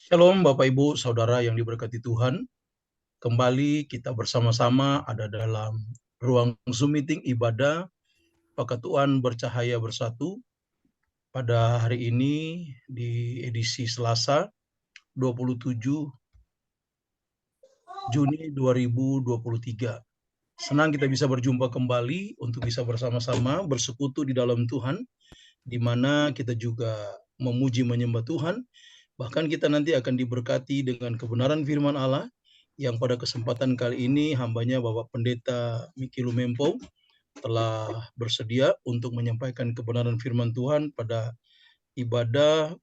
Shalom Bapak Ibu Saudara yang diberkati Tuhan. Kembali kita bersama-sama ada dalam ruang Zoom meeting ibadah Peketuan Bercahaya Bersatu pada hari ini di edisi Selasa 27 Juni 2023. Senang kita bisa berjumpa kembali untuk bisa bersama-sama bersekutu di dalam Tuhan, di mana kita juga memuji menyembah Tuhan. Bahkan kita nanti akan diberkati dengan kebenaran firman Allah yang pada kesempatan kali ini hambanya Bapak Pendeta Miki Lumempo telah bersedia untuk menyampaikan kebenaran firman Tuhan pada ibadah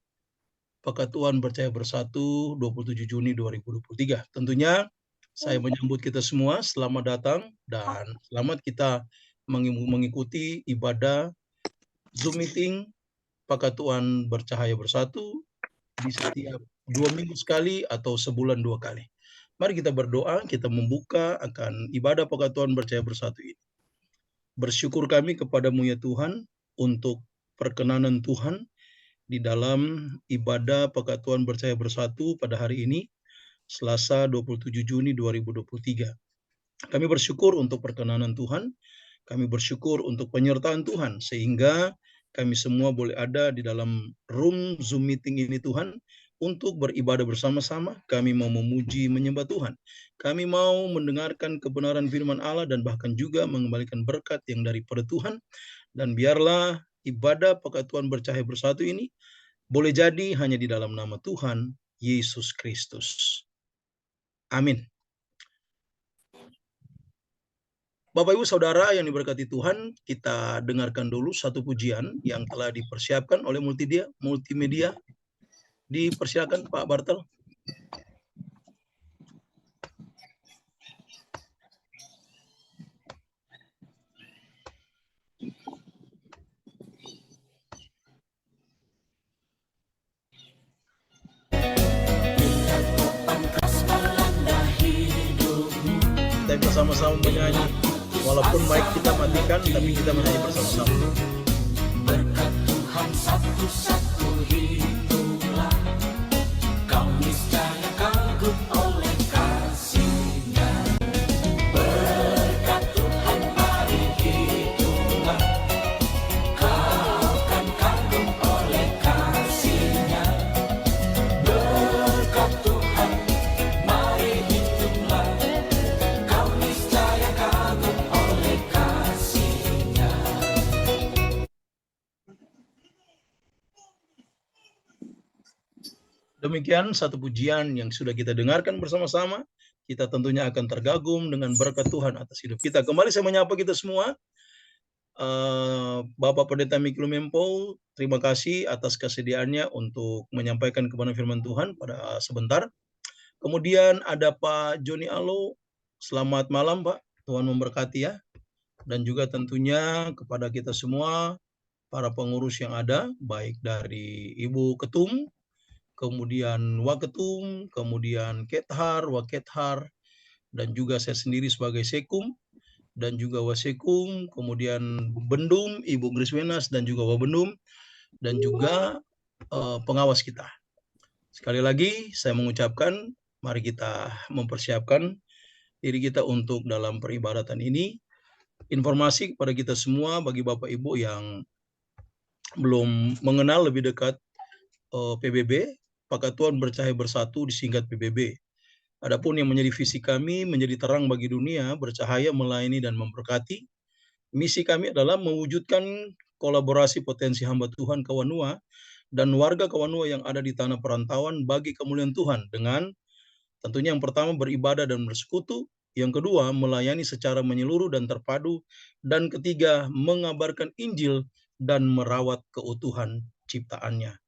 Peketuan Percaya Bersatu 27 Juni 2023. Tentunya saya menyambut kita semua, selamat datang dan selamat kita mengikuti ibadah Zoom meeting Peketuan Bercahaya Bersatu di setiap 2 minggu sekali atau sebulan 2 kali. Mari kita berdoa, kita membuka akan ibadah Peketuan Bercahaya Bersatu ini. Bersyukur kami kepadamu ya Tuhan untuk perkenanan Tuhan di dalam ibadah Peketuan Bercahaya Bersatu pada hari ini, Selasa 27 Juni 2023. Kami bersyukur untuk perkenanan Tuhan, kami bersyukur untuk penyertaan Tuhan, sehingga kami semua boleh ada di dalam room Zoom meeting ini Tuhan, untuk beribadah bersama-sama. Kami mau memuji menyembah Tuhan. Kami mau mendengarkan kebenaran firman Allah dan bahkan juga mengembalikan berkat yang daripada Tuhan. Dan biarlah ibadah Peketuan Bercahaya Bersatu ini boleh jadi hanya di dalam nama Tuhan Yesus Kristus. Amin. Bapak Ibu Saudara yang diberkati Tuhan, kita dengarkan dulu satu pujian yang telah dipersiapkan oleh multimedia. Dipersilakan Pak Bartel. Kita bersama-sama menyanyi, walaupun mic kita matikan, tapi kita menyanyi bersama-sama. Berkat Tuhan satu-satu hitunglah, kau niscaya kagum oleh kasih-Nya. Berkat Tuhan mari hitunglah, kau kan kagum oleh kasih-Nya. Berkat Tuhan mari hitunglah, kau niscaya kagum oleh kasih-Nya. Demikian satu pujian yang sudah kita dengarkan bersama-sama. Kita tentunya akan tergagum dengan berkat Tuhan atas hidup kita. Kembali saya menyapa kita semua. Bapak Pendeta Miki Lumempo, terima kasih atas kesediaannya untuk menyampaikan kebenaran firman Tuhan pada sebentar. Kemudian ada Pak Joni Alo. Selamat malam Pak, Tuhan memberkati ya. Dan juga tentunya kepada kita semua, para pengurus yang ada, baik dari Ibu Ketum, kemudian Waketum, kemudian Kethar, Wakethar, dan juga saya sendiri sebagai Sekum, dan juga Wasekum, kemudian Bendum, Ibu Griswenas, dan juga Wabendum, dan juga pengawas kita. Sekali lagi saya mengucapkan, mari kita mempersiapkan diri kita untuk dalam peribadatan ini. Informasi kepada kita semua, bagi Bapak Ibu yang belum mengenal lebih dekat PBB, Peketuan Bercahaya Bersatu disingkat PBB. Adapun yang menjadi visi kami, menjadi terang bagi dunia, bercahaya, melayani, dan memberkati. Misi kami adalah mewujudkan kolaborasi potensi hamba Tuhan Kawanua dan warga Kawanua yang ada di tanah perantauan bagi kemuliaan Tuhan dengan tentunya yang pertama beribadah dan bersekutu, yang kedua melayani secara menyeluruh dan terpadu, dan ketiga mengabarkan Injil dan merawat keutuhan ciptaannya.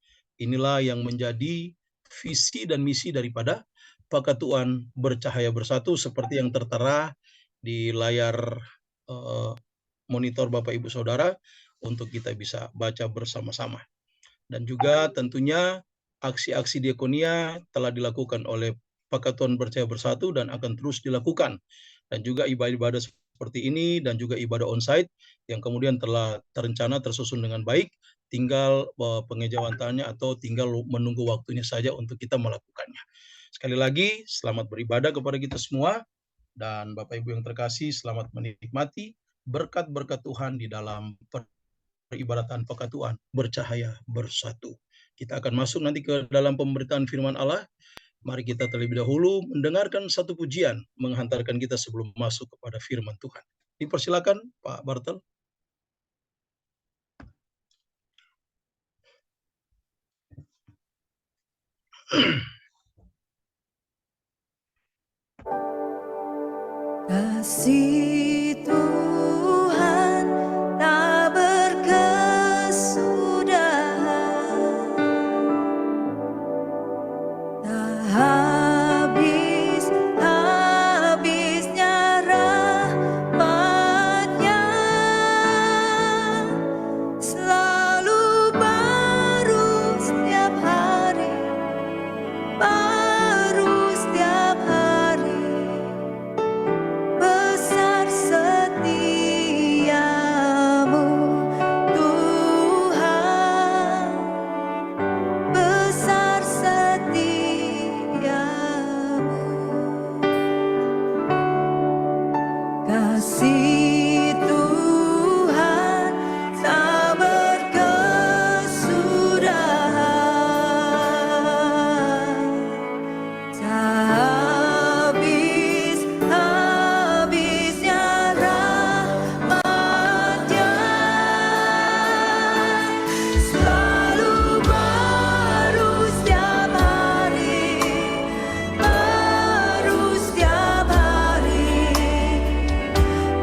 Inilah yang menjadi visi dan misi daripada Peketuan Bercahaya Bersatu seperti yang tertera di layar monitor Bapak Ibu Saudara untuk kita bisa baca bersama-sama. Dan juga tentunya aksi-aksi diakonia telah dilakukan oleh Peketuan Bercahaya Bersatu dan akan terus dilakukan. Dan juga ibadah-ibadah seperti ini dan juga ibadah onsite yang kemudian telah terencana tersusun dengan baik tinggal pengejawantannya atau tinggal menunggu waktunya saja untuk kita melakukannya. Sekali lagi, selamat beribadah kepada kita semua. Dan Bapak Ibu yang terkasih, selamat menikmati berkat-berkat Tuhan di dalam peribadatan Pekatuan Bercahaya Bersatu. Kita akan masuk nanti ke dalam pemberitaan firman Allah. Mari kita terlebih dahulu mendengarkan satu pujian menghantarkan kita sebelum masuk kepada firman Tuhan. Dipersilakan Pak Bartel. Kasih Tuhan tak berkesudahan, tak habis-habisnya rahmat-Nya, selalu baru setiap hari, baru setiap hari. Besar setiamu Tuhan, besar setiamu. Kasih Tuhan tak berkesudahan, tak habis-habisnya rahmat-Nya, selalu baru setiap hari, baru setiap hari.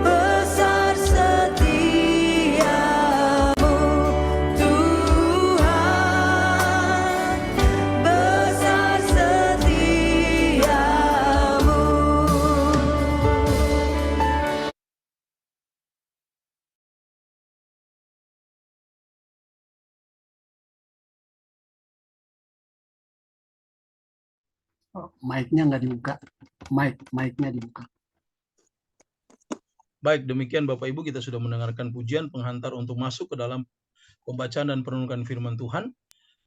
Besar setiamu Tuhan, besar setiamu. Mic-nya nggak dibuka. Mic-nya dibuka. Baik, demikian Bapak Ibu, kita sudah mendengarkan pujian penghantar untuk masuk ke dalam pembacaan dan perenungan firman Tuhan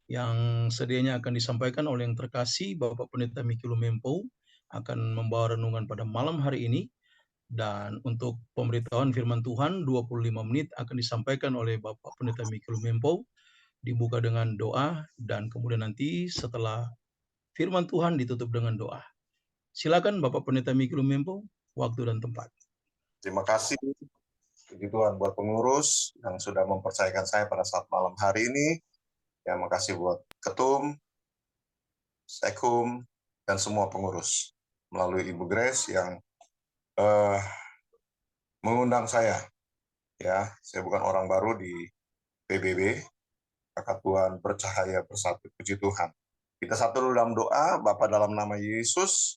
yang sedianya akan disampaikan oleh yang terkasih Bapak Pendeta Miki Lumempo akan membawa renungan pada malam hari ini. Dan untuk pemberitahuan firman Tuhan 25 menit akan disampaikan oleh Bapak Pendeta Miki Lumempo, dibuka dengan doa, dan kemudian nanti setelah firman Tuhan ditutup dengan doa. Silakan Bapak Pendeta Miki Lumempo, waktu dan tempat. Terima kasih, puji Tuhan, buat pengurus yang sudah mempercayakan saya pada saat malam hari ini. Ya, makasih buat ketum, sekum, dan semua pengurus melalui Ibu Grace yang mengundang saya. Ya, saya bukan orang baru di PBB, Pekatuan Bercahaya Bersatu. Puji Tuhan. Kita satu dulu dalam doa. Bapa, dalam nama Yesus,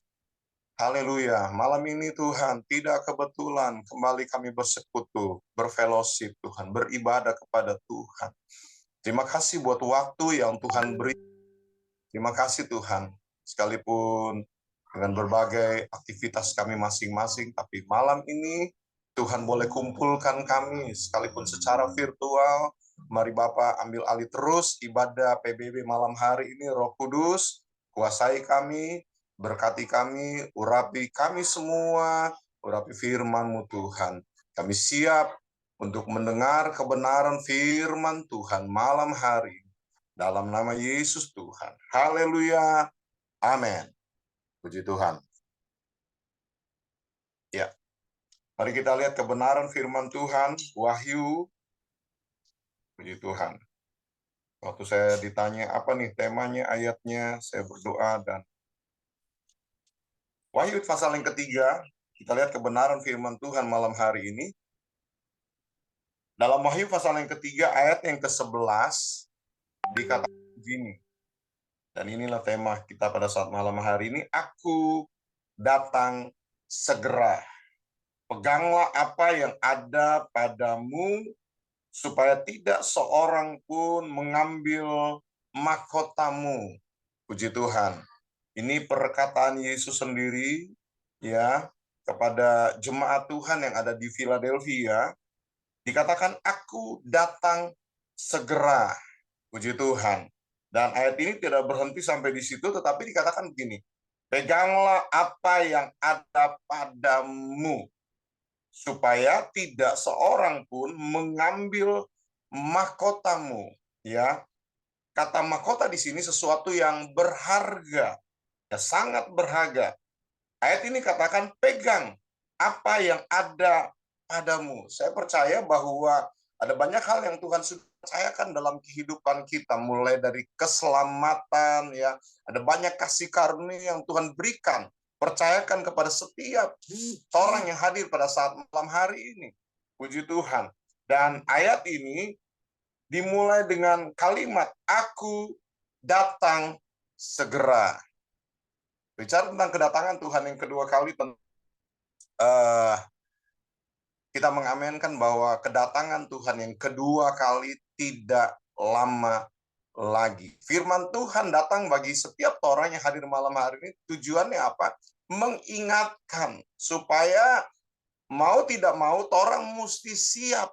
haleluya. Malam ini Tuhan, tidak kebetulan kembali kami bersekutu, berfellowship Tuhan, beribadah kepada Tuhan. Terima kasih buat waktu yang Tuhan beri. Terima kasih Tuhan, sekalipun dengan berbagai aktivitas kami masing-masing, tapi malam ini Tuhan boleh kumpulkan kami, sekalipun secara virtual. Mari Bapak ambil alih terus ibadah PBB malam hari ini. Roh Kudus, kuasai kami, berkati kami, urapi kami semua, urapi firman-Mu Tuhan. Kami siap untuk mendengar kebenaran firman Tuhan malam hari. Dalam nama Yesus Tuhan. Haleluya. Amin. Puji Tuhan. Ya. Mari kita lihat kebenaran firman Tuhan. Wahyu. Puji Tuhan. Waktu saya ditanya apa nih temanya, ayatnya, saya berdoa dan Wahyu pasal yang ketiga, kita lihat kebenaran firman Tuhan malam hari ini. Dalam Wahyu pasal yang ketiga, ayat yang ke-11, dikatakan begini. Dan inilah tema kita pada saat malam hari ini. Aku datang segera. Peganglah apa yang ada padamu, supaya tidak seorang pun mengambil mahkotamu. Puji Tuhan. Ini perkataan Yesus sendiri ya kepada jemaat Tuhan yang ada di Philadelphia. Dikatakan aku datang segera. Puji Tuhan. Dan ayat ini tidak berhenti sampai di situ, tetapi dikatakan begini, peganglah apa yang ada padamu, supaya tidak seorang pun mengambil mahkotamu. Ya, kata mahkota di sini sesuatu yang berharga, ya, sangat berharga. Ayat ini katakan pegang apa yang ada padamu. Saya percaya bahwa ada banyak hal yang Tuhan sudah percayakan dalam kehidupan kita, mulai dari keselamatan, ya. Ada banyak kasih karunia yang Tuhan berikan, percayakan kepada setiap orang yang hadir pada saat malam hari ini. Puji Tuhan. Dan ayat ini dimulai dengan kalimat, aku datang segera. Bicara tentang kedatangan Tuhan yang kedua kali, kita mengamenkan bahwa kedatangan Tuhan yang kedua kali tidak lama lagi. Firman Tuhan datang bagi setiap orang yang hadir malam hari ini. Tujuannya apa? Mengingatkan supaya mau tidak mau orang mesti siap.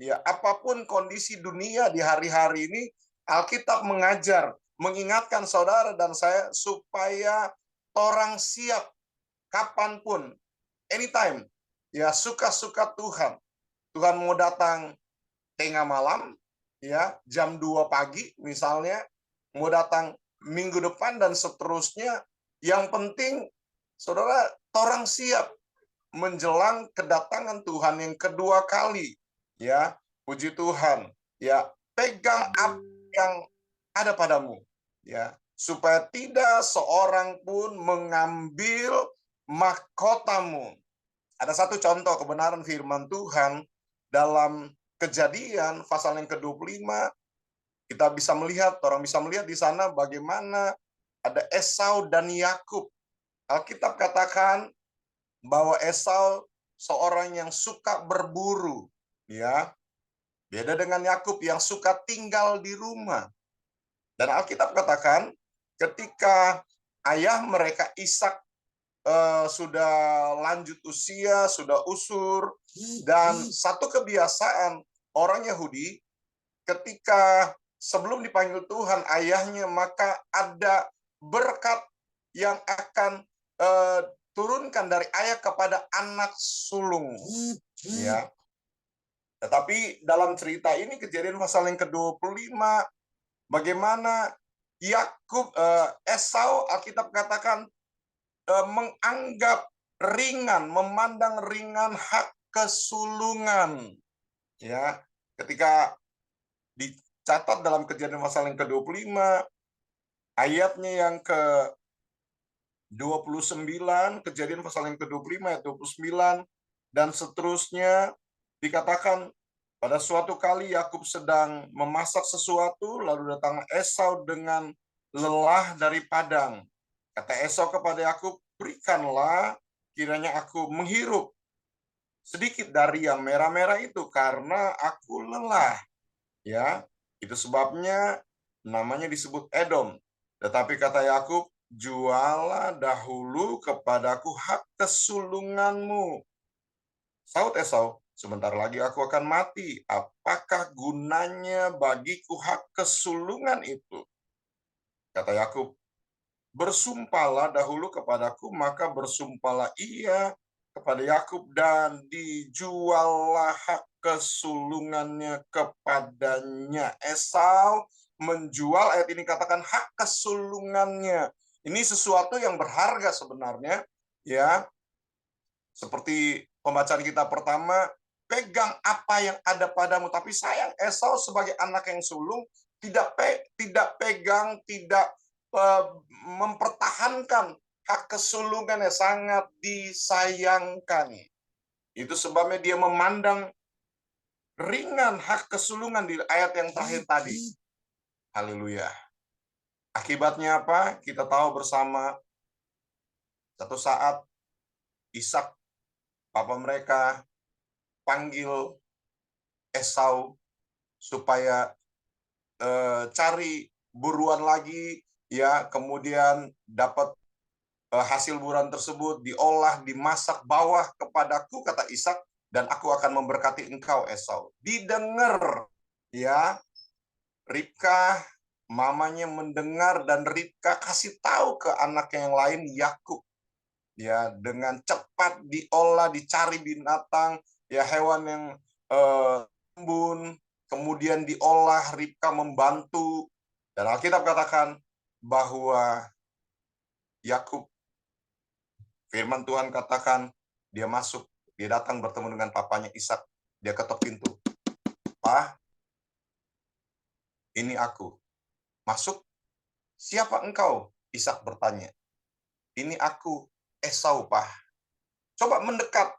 Ya, apapun kondisi dunia di hari-hari ini, Alkitab mengajar, mengingatkan saudara dan saya supaya orang siap kapanpun, anytime. Ya, suka-suka Tuhan. Tuhan mau datang tengah malam, ya, jam 2 pagi misalnya, mau datang minggu depan dan seterusnya. Yang penting saudara orang siap menjelang kedatangan Tuhan yang kedua kali. Ya, puji Tuhan. Ya, pegang apa yang ada padamu, ya, supaya tidak seorang pun mengambil mahkotamu. Ada satu contoh kebenaran firman Tuhan dalam Kejadian pasal yang ke-25. Kita bisa melihat, orang bisa melihat di sana bagaimana ada Esau dan Yakub. Alkitab katakan bahwa Esau seorang yang suka berburu, ya. Beda dengan Yakub yang suka tinggal di rumah. Dan Alkitab katakan ketika ayah mereka Ishak sudah lanjut usia, sudah usur, dan satu kebiasaan orang Yahudi ketika sebelum dipanggil Tuhan ayahnya, maka ada berkat yang akan turunkan dari ayah kepada anak sulung, ya. Tetapi dalam cerita ini, Kejadian pasal yang ke-25, bagaimana Yakub, Esau, Alkitab katakan menganggap ringan, memandang ringan hak kesulungan. Ya, ketika dicatat dalam Kejadian pasal yang ke-25, ayatnya yang ke-29, Kejadian pasal yang ke-25 ayat 29 dan seterusnya, dikatakan pada suatu kali Yakub sedang memasak sesuatu, lalu datang Esau dengan lelah dari padang. Kata Esau kepada Yakub, berikanlah kiranya aku menghirup sedikit dari yang merah-merah itu karena aku lelah. Ya, itu sebabnya namanya disebut Edom. Tetapi kata Yakub, jualah dahulu kepadaku hak kesulunganmu. Saut Esau, sebentar lagi aku akan mati. Apakah gunanya bagiku hak kesulungan itu? Kata Yakub, bersumpahlah dahulu kepadaku, maka bersumpahlah ia kepada Yakub dan dijuallah hak kesulungannya kepadanya. Esau menjual, ayat ini katakan hak kesulungannya. Ini sesuatu yang berharga sebenarnya, ya. Seperti pembacaan kita pertama, pegang apa yang ada padamu. Tapi sayang, Esau sebagai anak yang sulung tidak pegang, tidak mempertahankan hak kesulungan yang sangat disayangkan. Itu sebabnya dia memandang ringan hak kesulungan di ayat yang terakhir tadi. Haleluya. Akibatnya apa? Kita tahu bersama, satu saat Ishak, papa mereka, panggil Esau supaya cari buruan lagi, ya, kemudian dapat hasil buruan tersebut diolah, dimasak, bawa kepadaku, kata Ishak, dan aku akan memberkati engkau Esau. Didengar ya, Ribka, mamanya mendengar dan Ribka kasih tahu ke anaknya yang lain, Yakub. Ya, dengan cepat diolah, dicari binatang, ya hewan yang embun, kemudian diolah, Ribka membantu. Dan Alkitab katakan bahwa Yakub, firman Tuhan katakan, dia masuk, dia datang bertemu dengan papanya Ishak, dia ketok pintu. "Pak, ini aku." "Masuk." "Siapa engkau?" Ishak bertanya. "Ini aku, Esau, Pak." "Coba mendekat."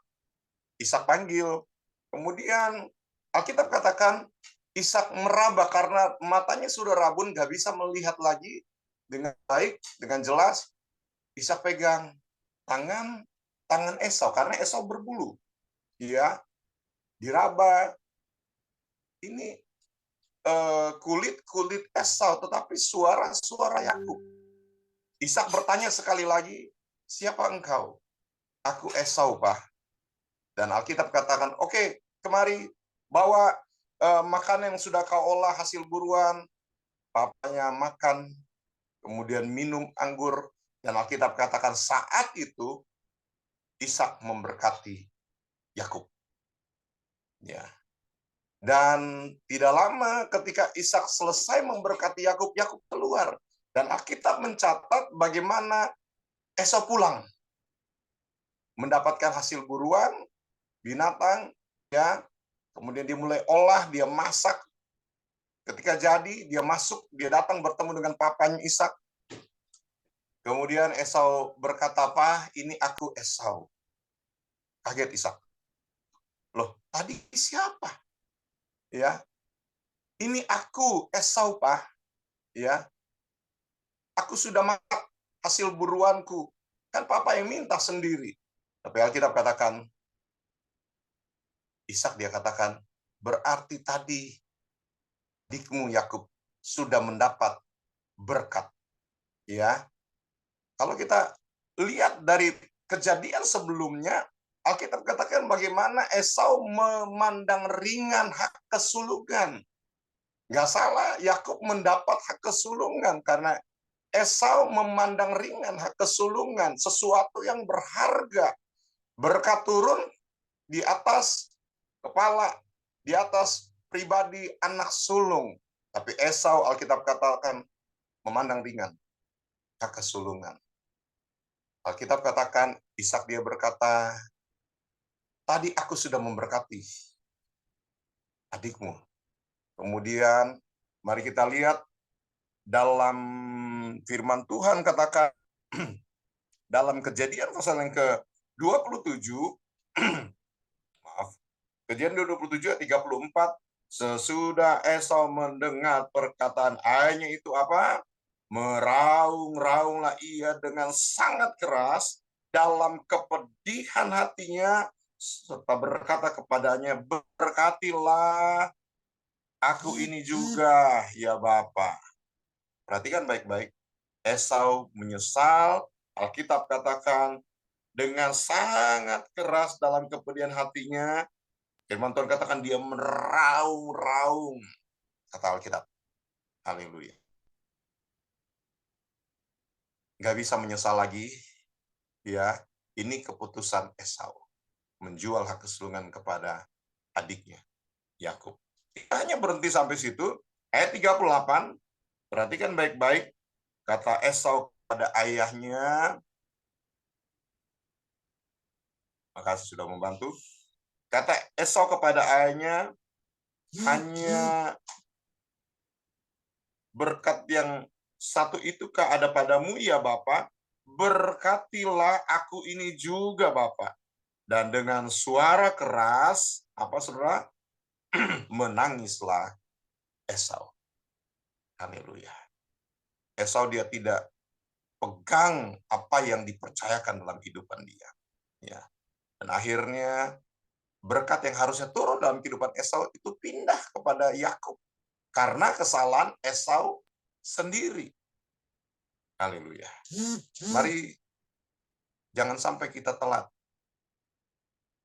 Ishak panggil. Kemudian Alkitab katakan Ishak meraba karena matanya sudah rabun, nggak bisa melihat lagi dengan baik, dengan jelas. Ishak pegang tangan Esau karena Esau berbulu. Ya, diraba. Ini kulit Esau, tetapi suara Yakub. Ishak bertanya sekali lagi, "Siapa engkau?" "Aku Esau, Pak." Dan Alkitab katakan, "Oke, kemari, bawa makanan yang sudah kau olah, hasil buruan." Papanya makan, kemudian minum anggur. Dan Alkitab katakan saat itu Ishak memberkati Yakub. Ya. Dan tidak lama ketika Ishak selesai memberkati Yakub, Yakub keluar. Dan Alkitab mencatat bagaimana Esau pulang. Mendapatkan hasil buruan, binatang, ya. Kemudian dia mulai olah, dia masak. Ketika jadi, dia masuk, dia datang bertemu dengan papanya Ishak. Kemudian Esau berkata, "Pak, ini aku Esau." Kaget Ishak. "Loh, tadi siapa?" Ya. "Ini aku Esau, Pak." Ya. "Aku sudah makan hasil buruanku." Kan papa yang minta sendiri. Tapi Alkitab katakan, Ishak dia katakan, "Berarti tadi adikmu Yakub sudah mendapat berkat." Ya. Kalau kita lihat dari kejadian sebelumnya, Alkitab katakan bagaimana Esau memandang ringan hak kesulungan. Nggak salah, Yakub mendapat hak kesulungan karena Esau memandang ringan hak kesulungan, sesuatu yang berharga. Berkat turun di atas kepala, di atas pribadi anak sulung. Tapi Esau, Alkitab katakan, memandang ringan hak kesulungan. Alkitab katakan, Ishak dia berkata, "Tadi aku sudah memberkati adikmu." Kemudian, mari kita lihat dalam firman Tuhan katakan, dalam Kejadian pasal yang ke-27, maaf, Kejadian 27 ayat 34, sesudah Esau mendengar perkataan ayahnya itu apa? Meraung-raunglah ia dengan sangat keras dalam kepedihan hatinya, serta berkata kepadanya, "Berkatilah aku ini juga, ya Bapa." Perhatikan baik-baik. Esau menyesal, Alkitab katakan, dengan sangat keras dalam kepedihan hatinya. Firman Tuhan katakan dia meraung-raung, kata Alkitab. Haleluya. Nggak bisa menyesal lagi. Ya, ini keputusan Esau. Menjual hak kesulungan kepada adiknya, Yakub. Hanya berhenti sampai situ. Ayat 38, perhatikan baik-baik. Kata Esau kepada ayahnya, makasih sudah membantu. Kata Esau kepada ayahnya, "Hanya berkat yang satu itukah ada padamu, ya Bapak? Berkatilah aku ini juga, Bapak." Dan dengan suara keras, apa saudara? Menangislah Esau. Haleluya. Esau dia tidak pegang apa yang dipercayakan dalam kehidupan dia. Ya. Dan akhirnya berkat yang harusnya turun dalam kehidupan Esau itu pindah kepada Yakub karena kesalahan Esau sendiri. Haleluya. Mari jangan sampai kita telat.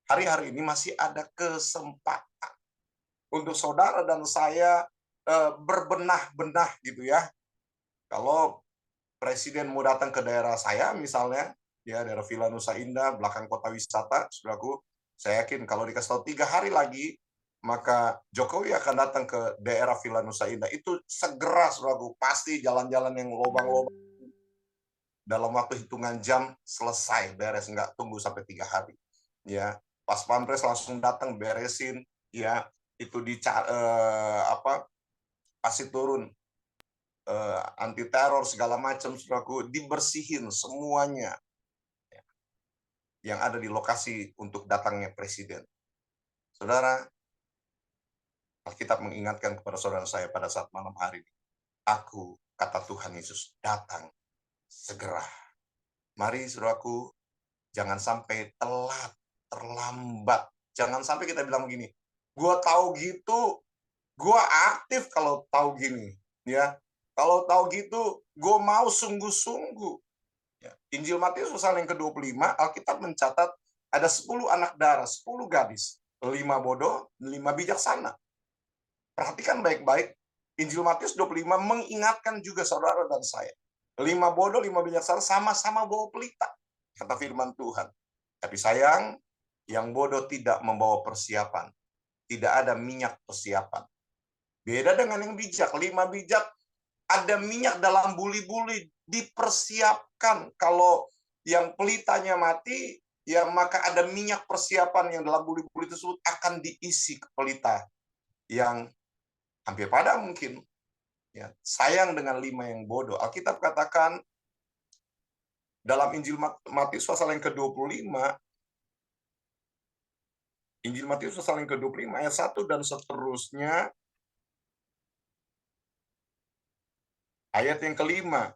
Hari-hari ini masih ada kesempatan untuk saudara dan saya berbenah-benah gitu ya. Kalau presiden mau datang ke daerah saya misalnya, ya daerah Villa Nusa Indah, belakang kota wisata, saudaraku, saya yakin kalau dikasih tahu 3 hari lagi, maka Jokowi akan datang ke daerah Villa Nusa Indah. Itu segera, saudaraku, pasti jalan-jalan yang lobang-lobang dalam waktu hitungan jam selesai beres, nggak tunggu sampai 3 hari. Ya, pas pampres langsung datang beresin, ya itu pasti turun anti teror segala macam, saudaraku, dibersihin semuanya yang ada di lokasi untuk datangnya presiden. Saudara, Alkitab mengingatkan kepada saudara saya pada saat malam hari ini, aku, kata Tuhan Yesus, datang segera. Mari saudaraku, jangan sampai telat, terlambat. Jangan sampai kita bilang begini, gua tahu gitu, gua aktif kalau tahu gini, ya. Kalau tahu gitu, gue mau sungguh-sungguh. Ya. Injil Matius pasal yang ke-25, Alkitab mencatat ada 10 anak darah, 10 gadis, 5 bodoh, 5 bijaksana. Perhatikan baik-baik, Injil Matius 25 mengingatkan juga saudara dan saya. 5 bodoh, 5 bijaksana sama-sama bawa pelita, kata firman Tuhan. Tapi sayang, yang bodoh tidak membawa persiapan. Tidak ada minyak persiapan. Beda dengan yang bijak. 5 bijak ada minyak dalam buli-buli, dipersiapkan. Kalau yang pelitanya mati, ya maka ada minyak persiapan yang dalam buli-buli tersebut akan diisi ke pelita yang hampir padam mungkin. Ya, sayang dengan 5 yang bodoh. Alkitab katakan dalam Injil Matius pasal yang ke-25, Injil Matius pasal yang ke-25 ayat 1 dan seterusnya, ayat yang kelima,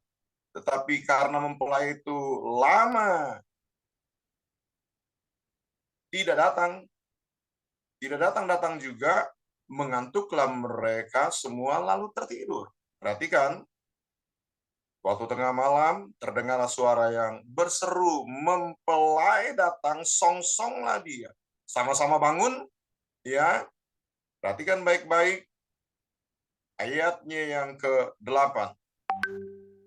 tetapi karena mempelai itu lama tidak datang juga, mengantuklah mereka semua lalu tertidur. Perhatikan, waktu tengah malam terdengar suara yang berseru, mempelai datang, songsonglah dia. Sama-sama bangun, ya. Perhatikan baik-baik ayatnya yang ke-8.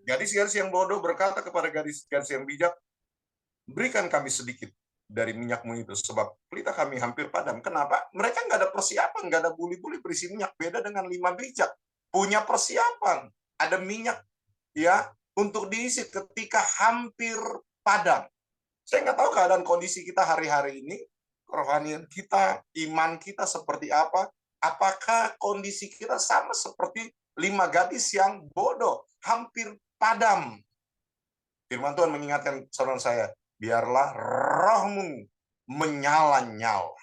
Gadis-gadis yang bodoh berkata kepada gadis-gadis yang bijak, berikan kami sedikit dari minyakmu itu, sebab pelita kami hampir padam. Kenapa? Mereka nggak ada persiapan, nggak ada buli-buli berisi minyak. Beda dengan 5 bijak. Punya persiapan, ada minyak ya untuk diisi ketika hampir padam. Saya nggak tahu keadaan kondisi kita hari-hari ini, kerohanian kita, iman kita seperti apa. Apakah kondisi kita sama seperti 5 gadis yang bodoh, hampir padam? Firman Tuhan mengingatkan saudara saya, biarlah rohmu menyala-nyala.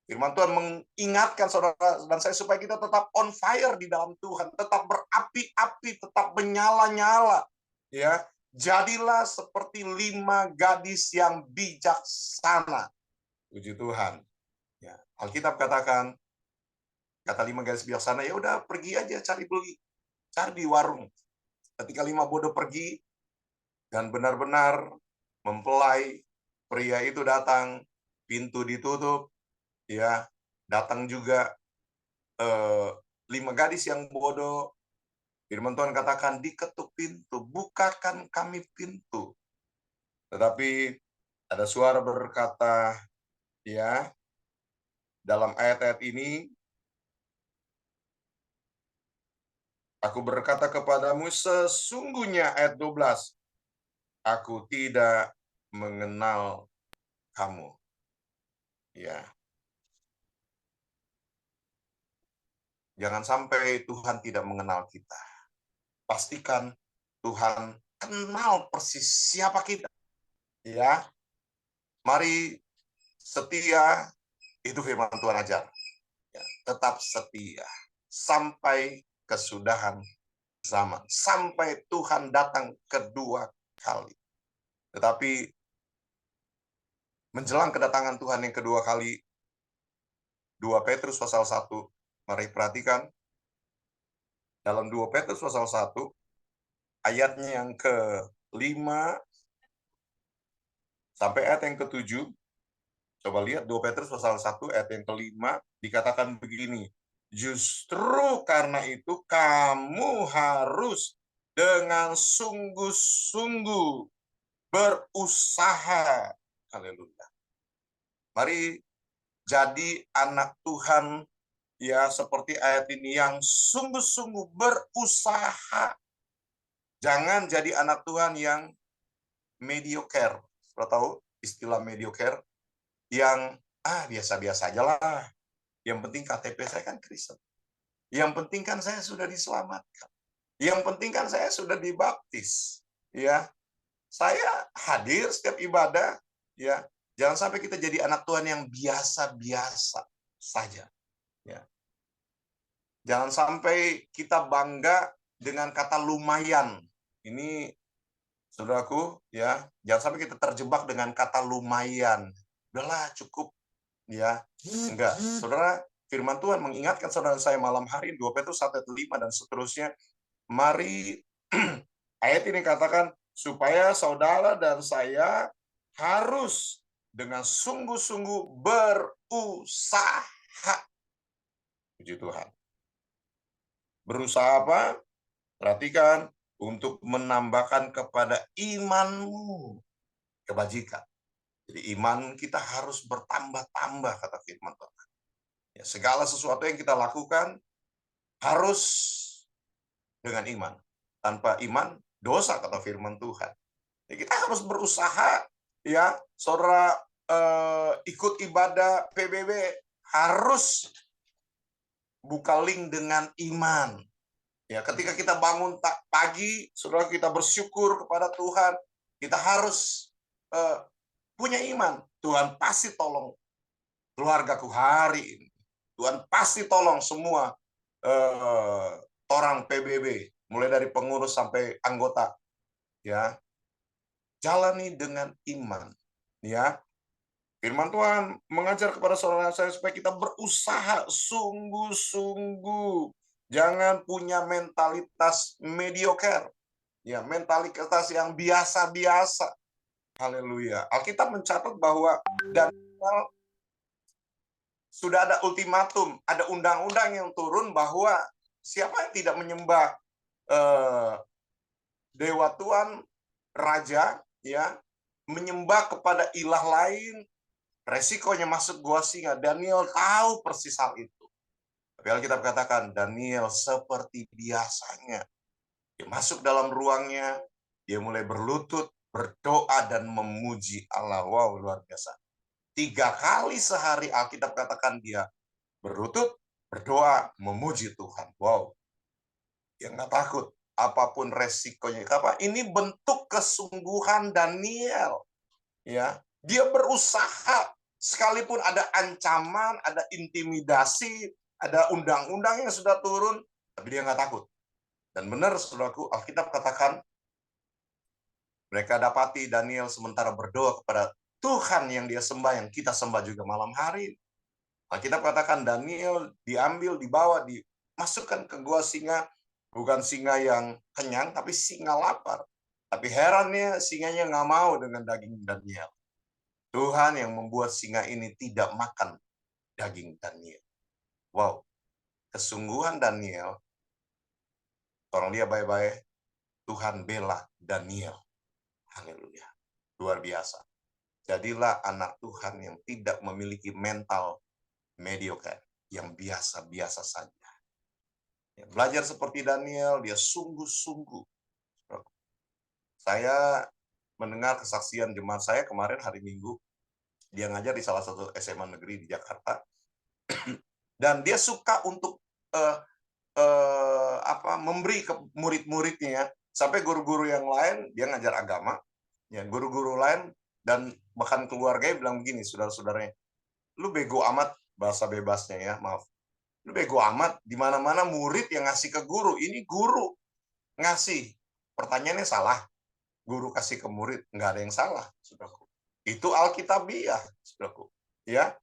Firman Tuhan mengingatkan saudara dan saya supaya kita tetap on fire di dalam Tuhan, tetap berapi-api, tetap menyala-nyala. Ya, jadilah seperti 5 gadis yang bijaksana. Puji Tuhan. Ya, Alkitab katakan, kata 5 gadis bijaksana, ya udah pergi aja cari beli, cari di warung. Ketika 5 bodoh pergi, dan benar-benar mempelai pria itu datang, pintu ditutup, ya, datang juga 5 gadis yang bodoh. Firman Tuhan katakan, diketuk pintu, bukakan kami pintu. Tetapi ada suara berkata, ya, dalam ayat-ayat ini, aku berkata kepadamu, sesungguhnya ayat 12, aku tidak mengenal kamu. Ya. Jangan sampai Tuhan tidak mengenal kita. Pastikan Tuhan kenal persis siapa kita. Ya. Mari setia, itu firman Tuhan ajar. Ya, tetap setia sampai kesudahan zaman, sampai Tuhan datang kedua kali. Tetapi menjelang kedatangan Tuhan yang kedua kali, 2 Petrus pasal 1, mari perhatikan, dalam 2 Petrus pasal 1, ayatnya yang ke-5 sampai ayat yang ke-7, coba lihat 2 Petrus pasal 1 ayat yang ke-5, dikatakan begini, Justru karena itu kamu harus dengan sungguh-sungguh berusaha. Haleluya. Mari jadi anak Tuhan ya seperti ayat ini yang sungguh-sungguh berusaha. Jangan jadi anak Tuhan yang mediocre. Sudah tahu istilah mediocre? Yang biasa-biasa aja lah. Yang penting KTP saya kan Kristen. Yang penting kan saya sudah diselamatkan. Yang penting kan saya sudah dibaptis. Ya, saya hadir setiap ibadah. Ya, jangan sampai kita jadi anak Tuhan yang biasa-biasa saja. Ya, jangan sampai kita bangga dengan kata lumayan. Ini, saudaraku, ya, jangan sampai kita terjebak dengan kata lumayan. Udahlah, cukup. Ya, enggak. Saudara, firman Tuhan mengingatkan saudara saya malam hari 2 Petrus 1:5 dan seterusnya. Mari ayat ini katakan supaya saudara dan saya harus dengan sungguh-sungguh berusaha. Puji Tuhan. Berusaha apa? Perhatikan, untuk menambahkan kepada imanmu kebajikan. Jadi iman kita harus bertambah-tambah, kata firman Tuhan. Ya, segala sesuatu yang kita lakukan harus dengan iman. Tanpa iman, dosa, kata firman Tuhan. Ya, kita harus berusaha, ya, saudara ikut ibadah PBB harus buka link dengan iman. Ya, ketika kita bangun pagi, saudara, kita bersyukur kepada Tuhan, kita harus punya iman. Tuhan pasti tolong keluargaku hari ini. Tuhan pasti tolong semua orang PBB, mulai dari pengurus sampai anggota. Ya, jalani dengan iman. Ya, firman Tuhan mengajar kepada saudara saya supaya kita berusaha sungguh-sungguh. Jangan punya mentalitas mediocre. Ya, mentalitas yang biasa-biasa. Haleluya. Alkitab mencatat bahwa Daniel sudah ada ultimatum, ada undang-undang yang turun bahwa siapa yang tidak menyembah dewa Tuhan, raja, ya, menyembah kepada ilah lain, resikonya masuk gua singa. Daniel tahu persis hal itu. Tapi Alkitab katakan Daniel seperti biasanya. Dia masuk dalam ruangnya, dia mulai berlutut, berdoa dan memuji Allah. Wow, luar biasa. 3 kali sehari Alkitab katakan dia berlutut, berdoa, memuji Tuhan. Wow. Dia nggak takut apapun resikonya. Apa? Ini bentuk kesungguhan Daniel. Ya, dia berusaha sekalipun ada ancaman, ada intimidasi, ada undang-undang yang sudah turun, tapi dia nggak takut. Dan benar, saudaraku, Alkitab katakan mereka dapati Daniel sementara berdoa kepada Tuhan yang dia sembah, yang kita sembah juga malam hari. Alkitab katakan Daniel diambil, dibawa, dimasukkan ke gua singa, bukan singa yang kenyang, tapi singa lapar. Tapi herannya singanya nggak mau dengan daging Daniel. Tuhan yang membuat singa ini tidak makan daging Daniel. Wow, kesungguhan Daniel, tolong dia baik-baik, Tuhan bela Daniel. Haleluya, luar biasa. Jadilah anak Tuhan yang tidak memiliki mental mediocre, yang biasa-biasa saja. Ya, belajar seperti Daniel, dia sungguh-sungguh. Saya mendengar kesaksian jemaat saya kemarin hari Minggu, dia ngajar di salah satu SMA negeri di Jakarta, dan dia suka untuk memberi ke murid-muridnya, sampai guru-guru yang lain, dia ngajar agama, ya, guru-guru lain dan bahkan keluarganya bilang begini, saudara-saudaranya, lu bego amat, bahasa bebasnya ya, maaf, lu bego amat, di mana-mana murid yang ngasih ke guru, ini guru ngasih, pertanyaannya salah, guru kasih ke murid, nggak ada yang salah, saudaraku. Itu Alkitabiah, saudaraku. Ya,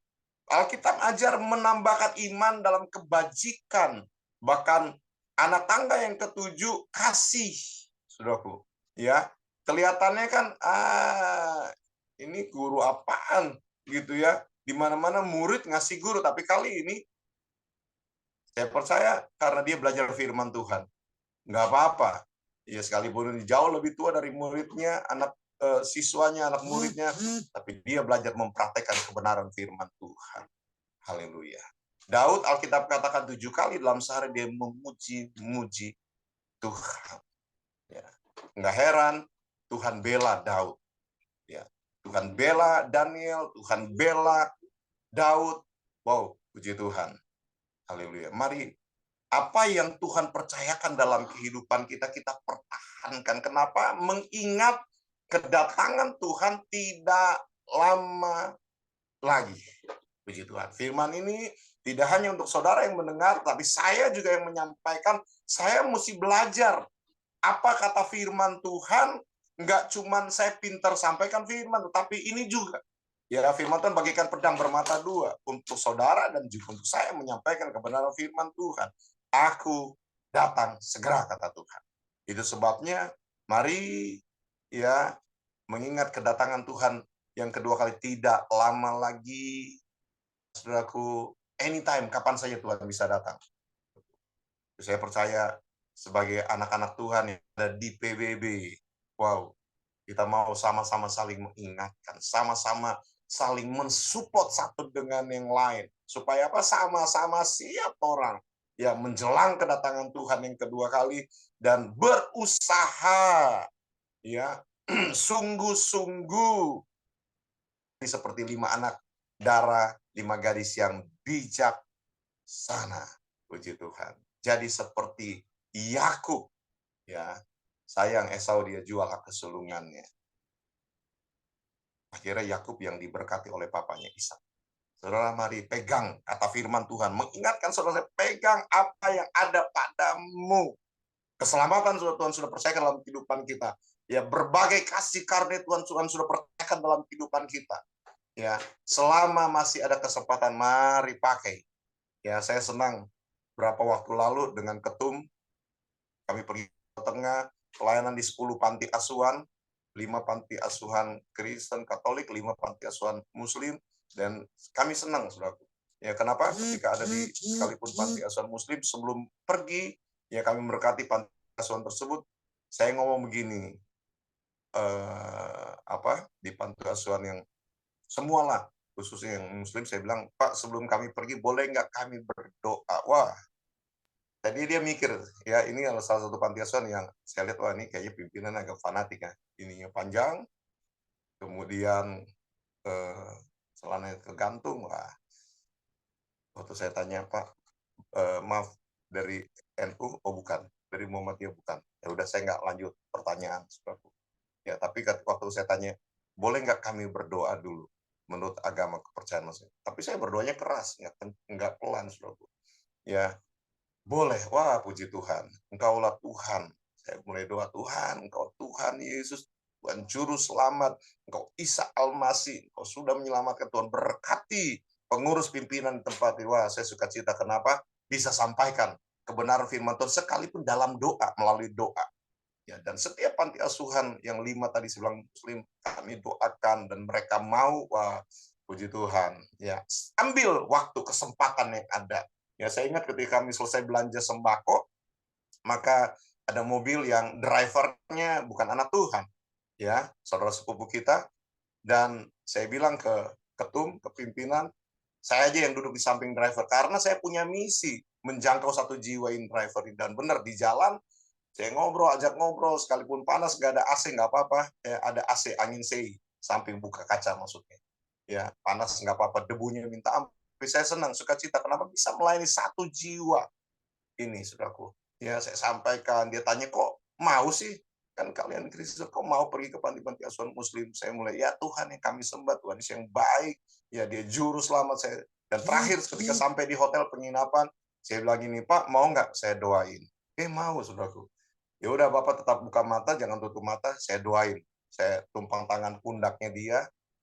Alkitab ajar menambahkan iman dalam kebajikan, bahkan anak tangga yang ketujuh kasih, saudaraku. Ya, kelihatannya kan ini guru apaan gitu ya, di mana-mana murid ngasih guru, tapi kali ini Saya percaya karena dia belajar firman Tuhan. Nggak apa-apa. Ya sekalipun jauh lebih tua dari muridnya, siswanya, anak muridnya, tapi dia belajar mempraktekkan kebenaran firman Tuhan. Haleluya. Daud, Alkitab katakan 7 kali dalam sehari dia memuji Tuhan. Ya. Nggak heran, Tuhan bela Daud. Ya. Tuhan bela Daniel, Tuhan bela Daud. Wow, puji Tuhan. Haleluya. Mari, apa yang Tuhan percayakan dalam kehidupan kita, kita pertahankan. Kenapa? Mengingat kedatangan Tuhan tidak lama lagi. Puji Tuhan. Firman ini tidak hanya untuk saudara yang mendengar, tapi saya juga yang menyampaikan. Saya mesti belajar apa kata firman Tuhan. Enggak cuman saya pintar sampaikan firman, tetapi ini juga. Ya, firman Tuhan bagikan pedang bermata dua untuk saudara dan juga untuk saya menyampaikan kebenaran firman Tuhan. Aku datang segera, kata Tuhan. Itu sebabnya mari ya mengingat kedatangan Tuhan yang kedua kali tidak lama lagi. Saudaraku, anytime, kapan saja Tuhan bisa datang. Saya percaya sebagai anak-anak Tuhan yang ada di PBB, wow, kita mau sama-sama saling mengingatkan, sama-sama saling mensupport satu dengan yang lain. Supaya apa? Sama-sama siap orang ya menjelang kedatangan Tuhan yang kedua kali dan berusaha ya sungguh-sungguh seperti 5 anak darah, 5 gadis yang bijaksana. Puji Tuhan. Jadi seperti Yakub ya. Sayang Esau dia jual hak kesulungannya. Akhirnya Yakub yang diberkati oleh papanya Ishak. Saudara, mari pegang kata firman Tuhan. Mengingatkan saudara, pegang apa yang ada padamu. Keselamatan Tuhan sudah percayakan dalam kehidupan kita. Ya, berbagai kasih karunia Tuhan sudah percayakan dalam kehidupan kita. Ya, selama masih ada kesempatan, mari pakai. Ya, saya senang berapa waktu lalu dengan ketum kami pergi ke tengah pelayanan di 10 panti asuhan, 5 panti asuhan Kristen Katolik, 5 panti asuhan Muslim, dan kami senang, saudaraku. Ya, kenapa? Ketika ada di sekalipun panti asuhan Muslim, sebelum pergi, ya kami memberkati panti asuhan tersebut, saya ngomong begini, di panti asuhan yang semualah, khususnya yang Muslim, saya bilang, Pak, sebelum kami pergi, boleh nggak kami berdoa? Wah, jadi dia mikir, ya ini adalah salah satu panti asuhan yang saya lihat, wah ini kayaknya pimpinan agak fanatik ya. Ininya panjang, kemudian celananya tergantung. Wah. Waktu saya tanya, Pak, maaf, dari NU? Oh bukan, dari Muhammadiyah bukan. Ya udah saya nggak lanjut pertanyaan. Ya, tapi waktu saya tanya, boleh nggak kami berdoa dulu menurut agama kepercayaan Muslim? Tapi saya berdoanya keras, nggak pelan, saudaraku. Ya, boleh. Wah, puji Tuhan. Engkaulah Tuhan. Saya mulai doa, Tuhan, Engkau Tuhan Yesus, Tuhan Juru Selamat, Engkau Isa Al-Masih, Engkau sudah menyelamatkan. Tuhan berkati pengurus pimpinan tempat. Wah, saya suka cita. Kenapa? Bisa sampaikan kebenaran firman Tuhan sekalipun dalam doa, melalui doa. Ya, dan setiap panti asuhan yang 5 tadi saya bilang Muslim, kami doakan dan mereka mau. Wah, puji Tuhan. Ya, ambil waktu kesempatan yang ada. Ya, saya ingat ketika kami selesai belanja sembako, maka ada mobil yang drivernya bukan anak Tuhan, ya, saudara sepupu kita, dan saya bilang ke ketum, ke pimpinan, saya aja yang duduk di samping driver, karena saya punya misi menjangkau 1 jiwa in driver, dan benar di jalan, saya ajak ngobrol, sekalipun panas, nggak ada AC, nggak apa-apa, ya, ada AC, angin sei, samping buka kaca maksudnya, ya, panas nggak apa-apa, debunya minta ampun. Tapi saya senang, sukacita. Kenapa bisa melayani 1 jiwa ini, saudaraku? Ya, saya sampaikan. Dia tanya, kok mau sih? Kan kalian Kristen, kok mau pergi ke panti-panti asuhan Muslim? Saya mulai, ya Tuhan yang kami sembah, Tuhan yang baik. Ya, dia juru selamat saya. Dan terakhir, ketika sampai di hotel penginapan, saya bilang gini, Pak, mau nggak saya doain? Mau, saudaraku. Ya udah, Bapak tetap buka mata, jangan tutup mata, saya doain. Saya tumpang tangan pundaknya dia,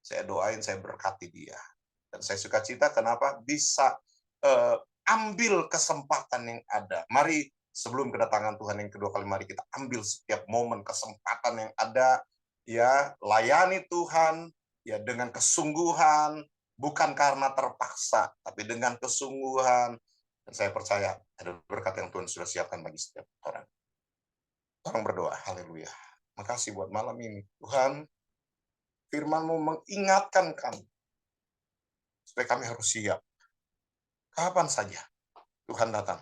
saya doain, saya berkati dia. Dan saya suka cita, kenapa? Bisa ambil kesempatan yang ada. Mari sebelum kedatangan Tuhan yang kedua kali, mari kita ambil setiap momen kesempatan yang ada, ya, layani Tuhan, ya, dengan kesungguhan, bukan karena terpaksa, tapi dengan kesungguhan. Dan saya percaya Ada berkat yang Tuhan sudah siapkan bagi setiap orang. Orang berdoa, haleluya. Makasih buat malam ini. Tuhan, firman-Mu mengingatkan kami, supaya kami harus siap. Kapan saja Tuhan datang.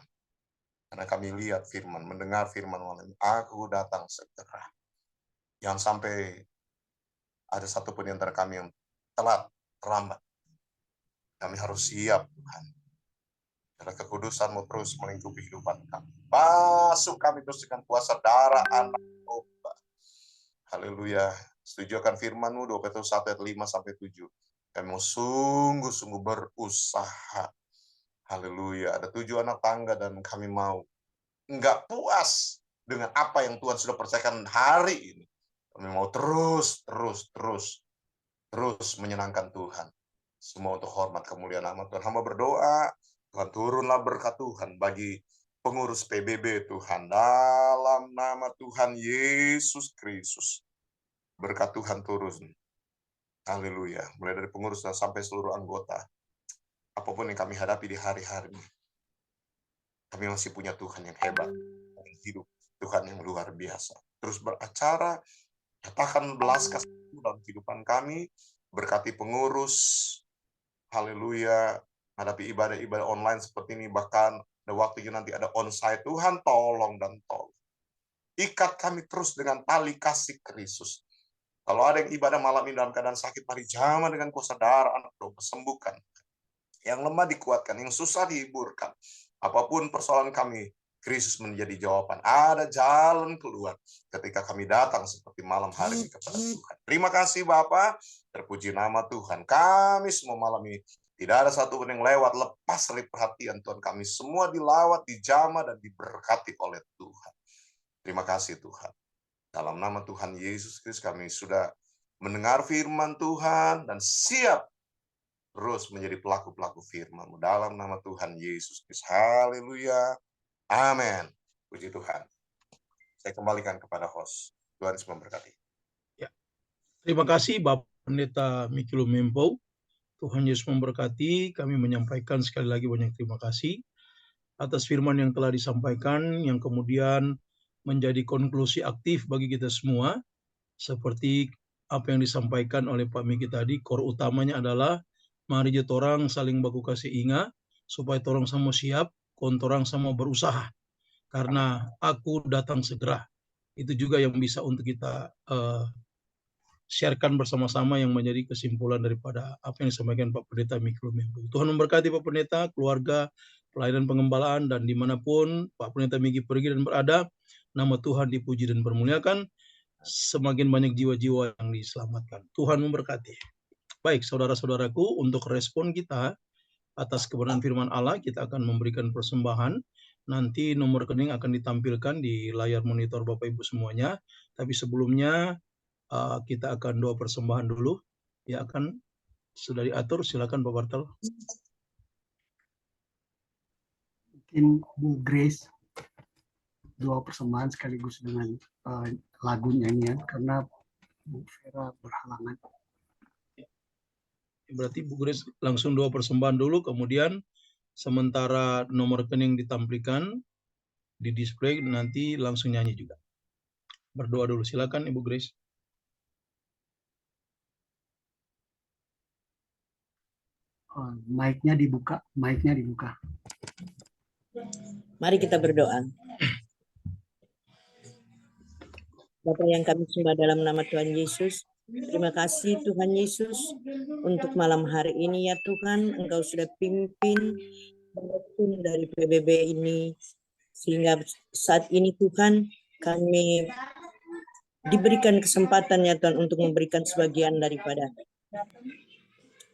Karena kami lihat firman, mendengar firman malam ini, aku datang segera. Jangan sampai ada satupun di antara kami yang telat, terlambat. Kami harus siap, Tuhan. Karena kekudusan-Mu terus melingkupi kehidupan kami. Basuh kami terus dengan kuasa darah anak domba. Haleluya. Setuju akan firman-Mu 2 Petrus 1 ayat 5-7. Kami mau sungguh-sungguh berusaha. Haleluya. Ada 7 anak tangga dan kami mau enggak puas dengan apa yang Tuhan sudah percayakan hari ini. Kami mau terus menyenangkan Tuhan. Semua untuk hormat kemuliaan nama Tuhan. Hamba berdoa, Tuhan turunlah berkat Tuhan bagi pengurus PBB Tuhan. Dalam nama Tuhan Yesus Kristus. Berkat Tuhan turun. Haleluya. Mulai dari pengurus dan sampai seluruh anggota. Apapun yang kami hadapi di hari-hari ini. Kami masih punya Tuhan yang hebat. Yang hidup. Tuhan yang luar biasa. Terus beracara. Katakan belas kasih dalam kehidupan kami. Berkati pengurus. Haleluya. Hadapi ibadah-ibadah online seperti ini. Bahkan ada waktunya nanti ada onsite. Tuhan tolong dan tolong. Ikat kami terus dengan tali kasih Kristus. Kalau ada yang ibadah malam ini dalam keadaan sakit, mari jamah dengan kuasa darah anak domba, sembuhkan. Yang lemah dikuatkan, yang susah dihiburkan. Apapun persoalan kami, Kristus menjadi jawaban. Ada jalan keluar ketika kami datang seperti malam hari ini kepada Tuhan. Terima kasih Bapa, terpuji nama Tuhan. Kami semua malam ini tidak ada satu pun yang lewat lepas dari perhatian Tuhan. Kami semua dilawat, dijamah dan diberkati oleh Tuhan. Terima kasih Tuhan. Dalam nama Tuhan Yesus Kristus kami sudah mendengar firman Tuhan dan siap terus menjadi pelaku-pelaku firman-Mu. Dalam nama Tuhan Yesus Kristus. Haleluya. Amin. Puji Tuhan. Saya kembalikan kepada host. Tuhan Yesus memberkati. Ya. Terima kasih Bapak Pendeta Miki Lumimpo. Tuhan Yesus memberkati. Kami menyampaikan sekali lagi banyak terima kasih atas firman yang telah disampaikan, yang kemudian menjadi konklusi aktif bagi kita semua. Seperti apa yang disampaikan oleh Pak Miki tadi, core utamanya adalah mari je torang saling baku kasih ingat, supaya torang sama siap, kontorang sama berusaha. Karena aku datang segera. Itu juga yang bisa untuk kita sharekan bersama-sama yang menjadi kesimpulan daripada apa yang disampaikan Pak Pendeta Miki Lumimpo. Tuhan memberkati Pak Pendeta, keluarga, pelayanan pengembalaan, dan dimanapun Pak Pendeta Miki pergi dan berada, nama Tuhan dipuji dan bermuliakan, semakin banyak jiwa-jiwa yang diselamatkan. Tuhan memberkati. Baik, saudara-saudaraku, untuk respon kita atas kebenaran firman Allah, kita akan memberikan persembahan. Nanti nomor rekening akan ditampilkan di layar monitor Bapak Ibu semuanya. Tapi sebelumnya kita akan doa persembahan dulu. Ya, akan sudah diatur. Silakan Pak Bartel. Mungkin Bu Grace doa persembahan sekaligus dengan lagu nyanyian karena Bu Vera berhalangan. Berarti Bu Grace langsung doa persembahan dulu, kemudian sementara nomor rekening ditampilkan di display, nanti langsung nyanyi juga. Berdoa dulu, silakan Ibu Grace. Mic-nya dibuka, mic-nya dibuka. Mari kita berdoa. Bapa yang kami sembah dalam nama Tuhan Yesus, terima kasih Tuhan Yesus untuk malam hari ini ya Tuhan, Engkau sudah pimpin dari PBB ini sehingga saat ini Tuhan kami diberikan kesempatan ya Tuhan untuk memberikan sebagian daripada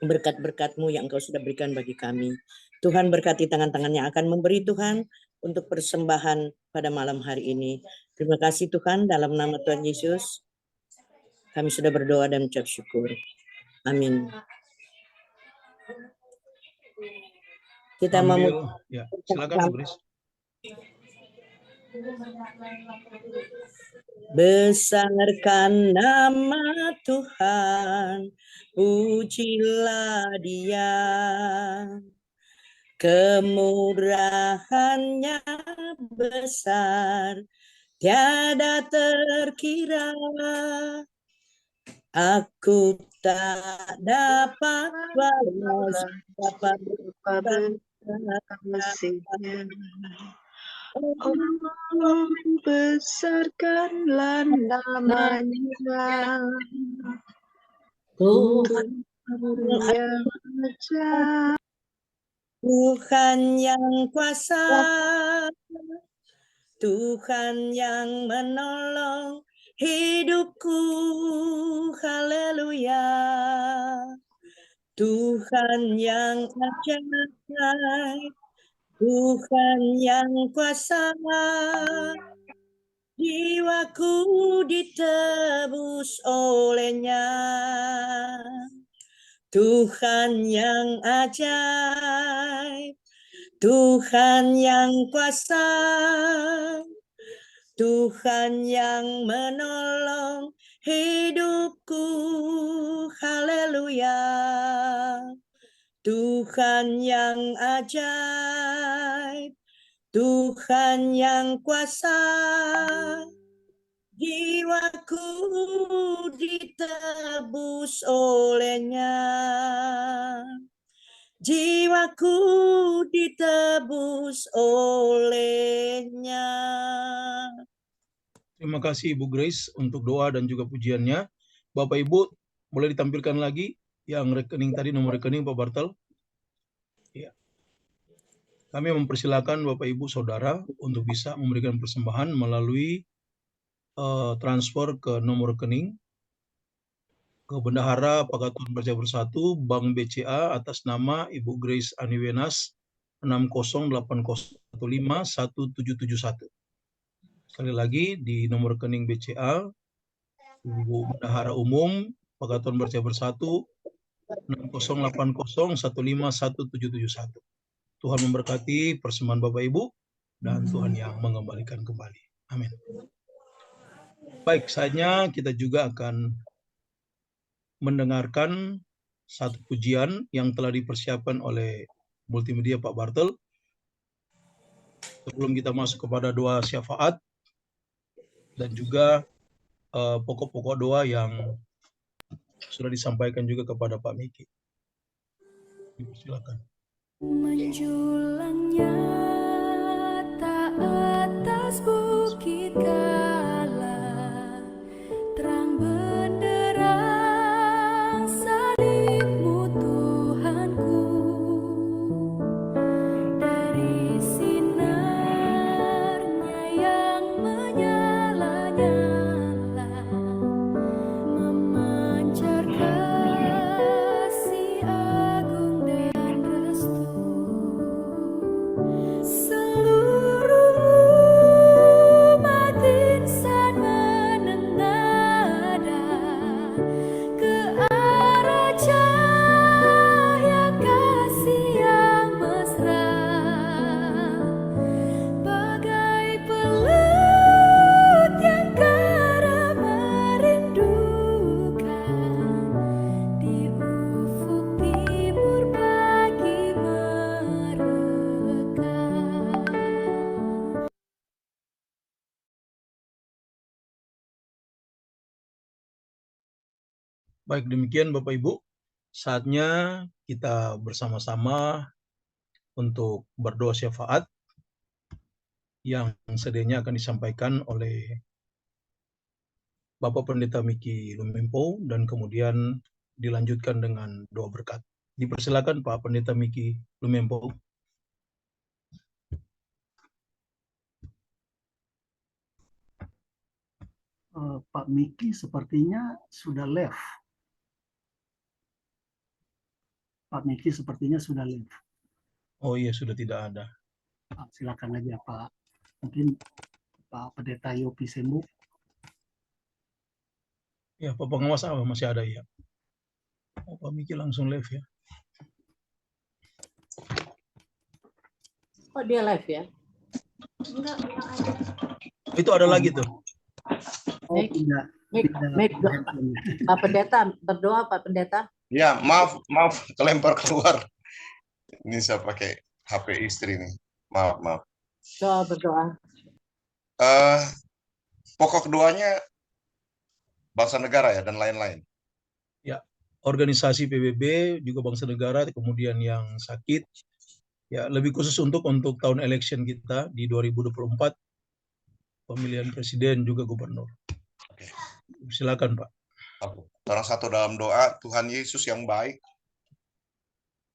berkat-berkat-Mu yang Engkau sudah berikan bagi kami. Tuhan berkati tangan-tangan yang akan memberi Tuhan untuk persembahan pada malam hari ini. Terima kasih Tuhan, dalam nama Tuhan Yesus kami sudah berdoa dan mengucap syukur. Amin. Kita mau ya, silakan Bu Grace. Besarkan nama Tuhan, pujilah Dia. Kemurahannya besar, tiada terkira. Aku tak dapat balas apa kasihnya. Allah besarkanlah namanya. Tuhan yang ajaib. Tuhan yang kuasa, Tuhan yang menolong hidupku, haleluya. Tuhan yang ajaib, Tuhan yang kuasa, jiwaku ditebus olehnya. Tuhan yang ajaib, Tuhan yang kuasa, Tuhan yang menolong hidupku, haleluya. Tuhan yang ajaib, Tuhan yang kuasa, jiwaku ditebus olehnya. Jiwaku ditebus olehnya. Terima kasih Ibu Grace untuk doa dan juga pujiannya. Bapak Ibu, boleh ditampilkan lagi yang rekening tadi, nomor rekening Pak Bartel. Ya. Kami mempersilakan Bapak Ibu Saudara untuk bisa memberikan persembahan melalui transfer ke nomor rekening ke Bendahara Pakatuan Percaya Bersatu Bank BCA atas nama Ibu Grace Aniwenas 6080151771. Sekali lagi di nomor rekening BCA Ibu Bendahara Umum Pakatuan Percaya Bersatu 6080151771. Tuhan memberkati persembahan Bapak Ibu dan Tuhan yang mengembalikan kembali. Amin. Baik, saatnya kita juga akan mendengarkan satu pujian yang telah dipersiapkan oleh multimedia Pak Bartel. Sebelum kita masuk kepada doa syafaat dan juga pokok-pokok doa yang sudah disampaikan juga kepada Pak Miki. Silakan. Menjulang nyata atas bukit Kala, terang benderang salib-Mu Tuhanku. Dari sinarnya yang menyala-nyala, memancar kasih agung dan restu. Seluruh umat insan menengadah ke arah cahaya kasih yang mesra, bagai pelut yang kara merindukan di ufuk timur pagi mereka. Baik, demikian Bapak Ibu. Saatnya kita bersama-sama untuk berdoa syafaat yang sedianya akan disampaikan oleh Bapak Pendeta Miki Lumempo dan kemudian dilanjutkan dengan doa berkat. Dipersilakan Pak Pendeta Miki Lumempo. Pak Miki sepertinya sudah left. Pak Miki sepertinya sudah left. Oh iya, sudah tidak ada. Silakan aja Pak. Mungkin Pak Pendeta Yopi Sembu. Ya, Pak Pengawas masih ada ya. Oh, Pak Miki langsung live ya. Oh, dia live ya? Itu ada lagi tuh. Baik. Tidak. Pak Pendeta, berdoa Pak Pendeta. Ya, maaf kelempar keluar. Ini saya pakai HP istri nih. Maaf. Doa berdoa. Pokok doanya bangsa negara ya dan lain-lain. Ya, organisasi PBB juga bangsa negara, kemudian yang sakit, ya lebih khusus untuk tahun election kita di 2024, pemilihan presiden juga gubernur. Oke. Silakan Pak. Orang satu dalam doa, Tuhan Yesus yang baik,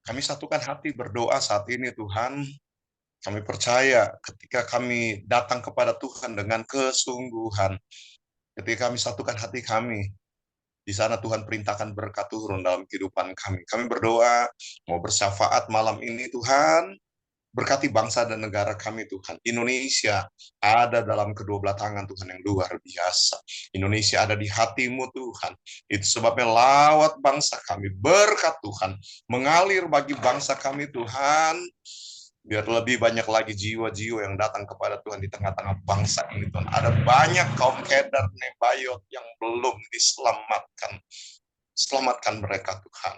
kami satukan hati berdoa saat ini Tuhan. Kami percaya ketika kami datang kepada Tuhan dengan kesungguhan, ketika kami satukan hati kami, di sana Tuhan perintahkan berkat turun dalam kehidupan kami. Kami berdoa, mau bersyafaat malam ini Tuhan, berkati bangsa dan negara kami Tuhan. Indonesia ada dalam kedua belah tangan Tuhan yang luar biasa. Indonesia ada di hatimu Tuhan. Itu sebabnya lawat bangsa kami, berkat Tuhan mengalir bagi bangsa kami Tuhan. Biar lebih banyak lagi jiwa-jiwa yang datang kepada Tuhan di tengah-tengah bangsa ini Tuhan. Ada banyak kaum kedar, nebayot yang belum diselamatkan. Selamatkan mereka Tuhan.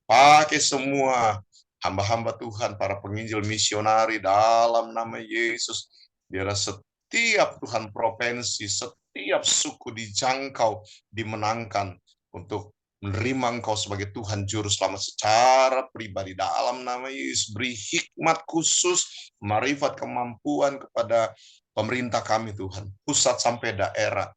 Pakai semua hamba-hamba Tuhan, para penginjil misionari dalam nama Yesus. Biar setiap Tuhan provinsi, setiap suku dijangkau, dimenangkan untuk menerima Engkau sebagai Tuhan Juru Selamat secara pribadi dalam nama Yesus. Beri hikmat khusus, marifat, kemampuan kepada pemerintah kami Tuhan, pusat sampai daerah.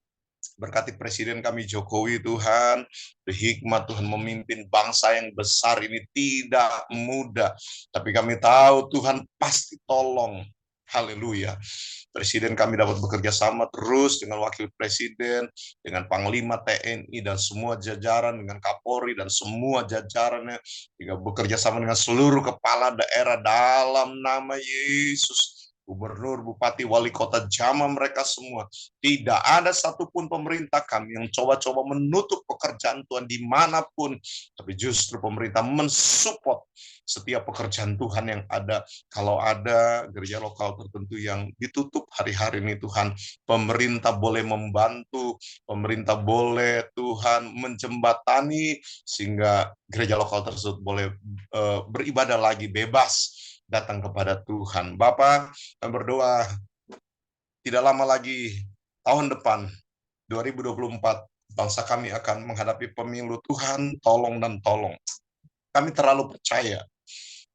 Berkati Presiden kami Jokowi Tuhan, beri hikmat Tuhan memimpin bangsa yang besar ini tidak mudah. Tapi kami tahu Tuhan pasti tolong. Haleluya. Presiden kami dapat bekerja sama terus dengan Wakil Presiden, dengan Panglima TNI dan semua jajaran, dengan Kapolri dan semua jajarannya, juga bekerja sama dengan seluruh kepala daerah dalam nama Yesus. Gubernur, bupati, wali kota, jamaah mereka semua. Tidak ada satupun pemerintah kami yang coba-coba menutup pekerjaan Tuhan dimanapun. Tapi justru pemerintah mensupport setiap pekerjaan Tuhan yang ada. Kalau ada gereja lokal tertentu yang ditutup hari-hari ini Tuhan, pemerintah boleh membantu, pemerintah boleh Tuhan menjembatani sehingga gereja lokal tersebut boleh beribadah lagi bebas datang kepada Tuhan. Bapak, kami berdoa tidak lama lagi tahun depan 2024 bangsa kami akan menghadapi pemilu. Tuhan tolong dan tolong. Kami terlalu percaya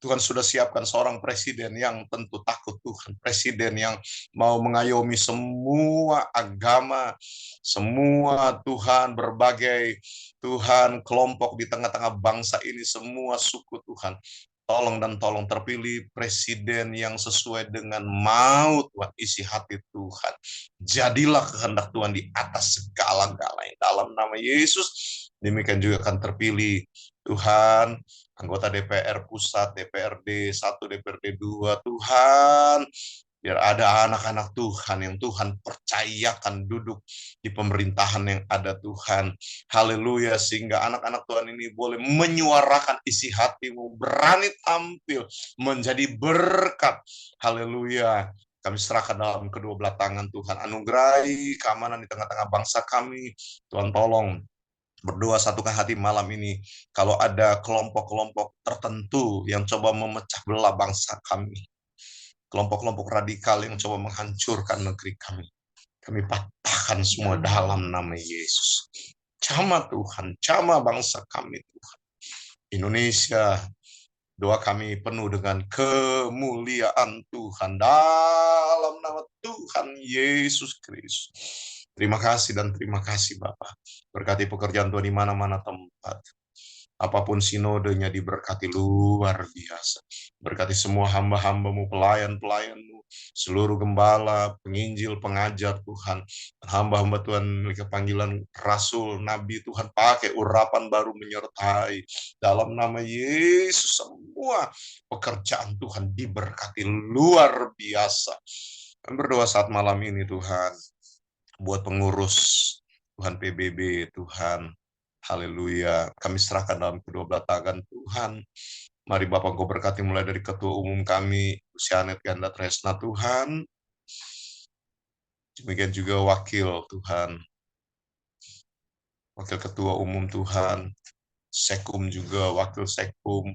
Tuhan sudah siapkan seorang presiden yang tentu takut Tuhan. Presiden yang mau mengayomi semua agama, semua Tuhan, berbagai Tuhan, kelompok di tengah-tengah bangsa ini, semua suku Tuhan. Tolong dan tolong terpilih presiden yang sesuai dengan mau Tuhan, isi hati Tuhan. Jadilah kehendak Tuhan di atas segala-galanya. Dalam nama Yesus, demikian juga akan terpilih Tuhan, anggota DPR pusat, DPRD 1, DPRD 2, Tuhan, biar ada anak-anak Tuhan yang Tuhan percayakan duduk di pemerintahan yang ada Tuhan. Haleluya, sehingga anak-anak Tuhan ini boleh menyuarakan isi hatimu, berani tampil, menjadi berkat. Haleluya. Kami serahkan dalam kedua belah tangan Tuhan. Anugerahi keamanan di tengah-tengah bangsa kami. Tuhan tolong. Berdoa satukan hati malam ini. Kalau ada kelompok-kelompok tertentu yang coba memecah belah bangsa kami, kelompok-kelompok radikal yang coba menghancurkan negeri kami, kami patahkan semua dalam nama Yesus. Jamah Tuhan, jamah bangsa kami Tuhan. Indonesia, doa kami penuh dengan kemuliaan Tuhan dalam nama Tuhan Yesus Kristus. Terima kasih dan terima kasih Bapak. Berkati pekerjaan Tuhan di mana-mana tempat. Apapun sinodenya diberkati luar biasa. Berkati semua hamba-hambamu, pelayan-pelayanmu, seluruh gembala, penginjil, pengajar Tuhan. Hamba-hamba Tuhan memiliki panggilan rasul, nabi Tuhan, pakai urapan baru menyertai. Dalam nama Yesus semua pekerjaan Tuhan diberkati luar biasa. Kami berdoa saat malam ini Tuhan. Buat pengurus Tuhan PBB, Tuhan, haleluya, kami serahkan dalam kedua belah tangan Tuhan. Mari Bapak Engkau berkati mulai dari ketua umum kami, Lucianet Ganda Tresna Tuhan, demikian juga wakil Tuhan, wakil ketua umum Tuhan, Sekum juga, wakil Sekum,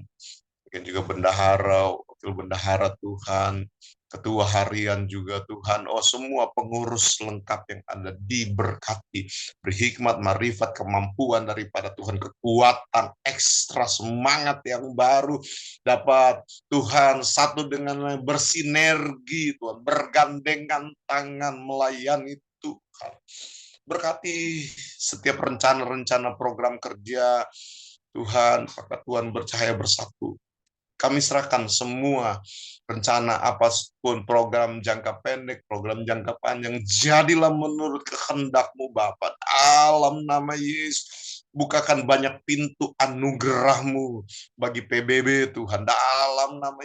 demikian juga bendahara, Wakil Bendahara Tuhan, Ketua Harian juga Tuhan, semua pengurus lengkap yang ada diberkati, berhikmat, marifat, kemampuan daripada Tuhan, kekuatan, ekstra semangat yang baru, dapat Tuhan satu dengan lain bersinergi Tuhan, bergandengan tangan melayani Tuhan. Berkati setiap rencana-rencana program kerja Tuhan, Persatuan Bercahaya Bersatu. Kami serahkan semua rencana apapun, program jangka pendek, program jangka panjang, jadilah menurut kehendak-Mu Bapa. Dalam nama Yesus, bukakan banyak pintu anugerah-Mu bagi PBB Tuhan. Dalam nama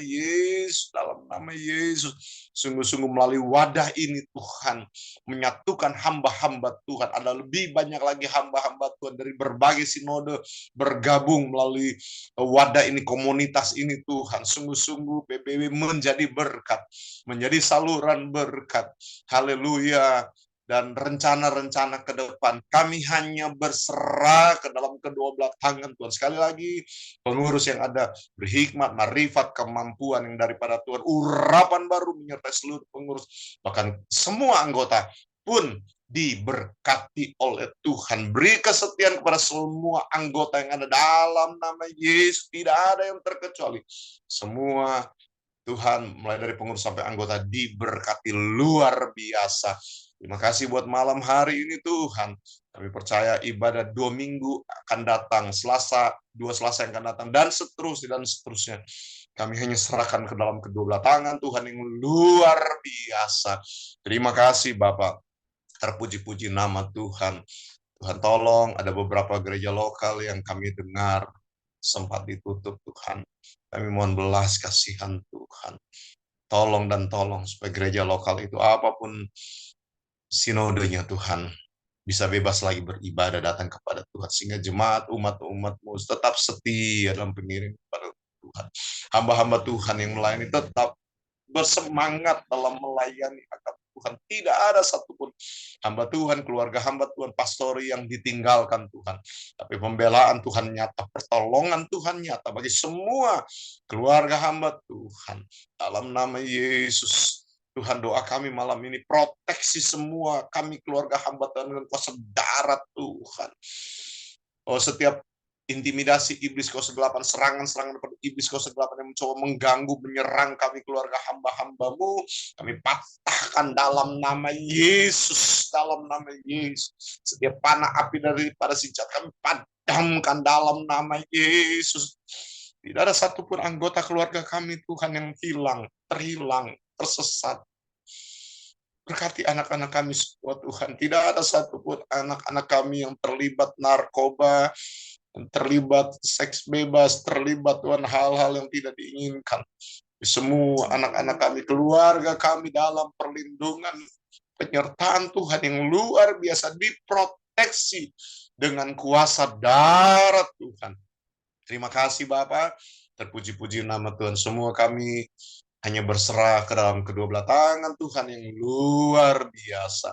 Yesus, sungguh-sungguh melalui wadah ini Tuhan, menyatukan hamba-hamba Tuhan. Ada lebih banyak lagi hamba-hamba Tuhan dari berbagai sinode bergabung melalui wadah ini, komunitas ini Tuhan. Sungguh-sungguh PBB menjadi berkat, menjadi saluran berkat. Haleluya. Dan rencana-rencana ke depan kami hanya berserah ke dalam kedua belah tangan Tuhan. Sekali lagi, pengurus yang ada berhikmat, marifat, kemampuan yang daripada Tuhan, urapan baru menyertai seluruh pengurus, bahkan semua anggota pun diberkati oleh Tuhan. Beri kesetiaan kepada semua anggota yang ada dalam nama Yesus. Tidak ada yang terkecuali. Semua Tuhan, mulai dari pengurus sampai anggota, diberkati luar biasa. Terima kasih buat malam hari ini Tuhan. Kami percaya ibadah 2 minggu akan datang, dua Selasa yang akan datang, dan seterusnya. Kami hanya serahkan ke dalam kedua belah tangan Tuhan yang luar biasa. Terima kasih Bapak. Terpuji-puji nama Tuhan. Tuhan tolong, ada beberapa gereja lokal yang kami dengar sempat ditutup Tuhan. Kami mohon belas kasihan Tuhan. Tolong supaya gereja lokal itu apapun sinodenya Tuhan, bisa bebas lagi beribadah datang kepada Tuhan, sehingga jemaat umat-umat-Mu tetap setia dalam pengiring kepada Tuhan. Hamba-hamba Tuhan yang melayani tetap bersemangat dalam melayani akan Tuhan. Tidak ada satupun hamba Tuhan, keluarga hamba Tuhan, pastori yang ditinggalkan Tuhan. Tapi pembelaan Tuhan nyata, pertolongan Tuhan nyata bagi semua keluarga hamba Tuhan. Dalam nama Yesus, Tuhan, doa kami malam ini, proteksi semua kami keluarga hamba Tuhan dengan kuasa darat Tuhan. Setiap intimidasi iblis kuasa kegelapan, serangan-serangan daripada iblis kuasa kegelapan yang mencoba mengganggu, menyerang kami keluarga hamba-hamba-Mu, kami patahkan dalam nama Yesus, dalam nama Yesus. Setiap panah api daripada senjata kami padamkan dalam nama Yesus. Tidak ada satupun anggota keluarga kami Tuhan yang terhilang, tersesat. Berkati anak-anak kami semua Tuhan. Tidak ada satupun anak-anak kami yang terlibat narkoba, yang terlibat seks bebas, terlibat Tuhan hal-hal yang tidak diinginkan. Semua anak-anak kami, keluarga kami dalam perlindungan, penyertaan Tuhan yang luar biasa, diproteksi dengan kuasa darat Tuhan. Terima kasih Bapak, terpuji-puji nama Tuhan. Semua kami hanya berserah ke dalam kedua belah tangan Tuhan yang luar biasa.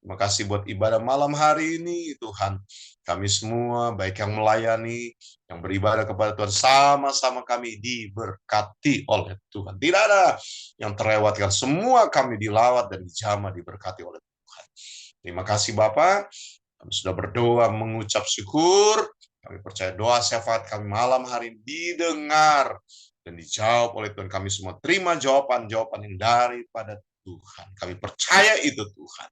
Terima kasih buat ibadah malam hari ini Tuhan. Kami semua, baik yang melayani, yang beribadah kepada Tuhan, sama-sama kami diberkati oleh Tuhan. Tidak ada yang terlewatkan, semua kami dilawat dan dijamah, diberkati oleh Tuhan. Terima kasih Bapak, kami sudah berdoa mengucap syukur. Kami percaya doa syafaat kami malam hari ini didengar dan dijawab oleh Tuhan. Kami semua terima jawaban-jawaban yang daripada Tuhan. Kami percaya itu Tuhan.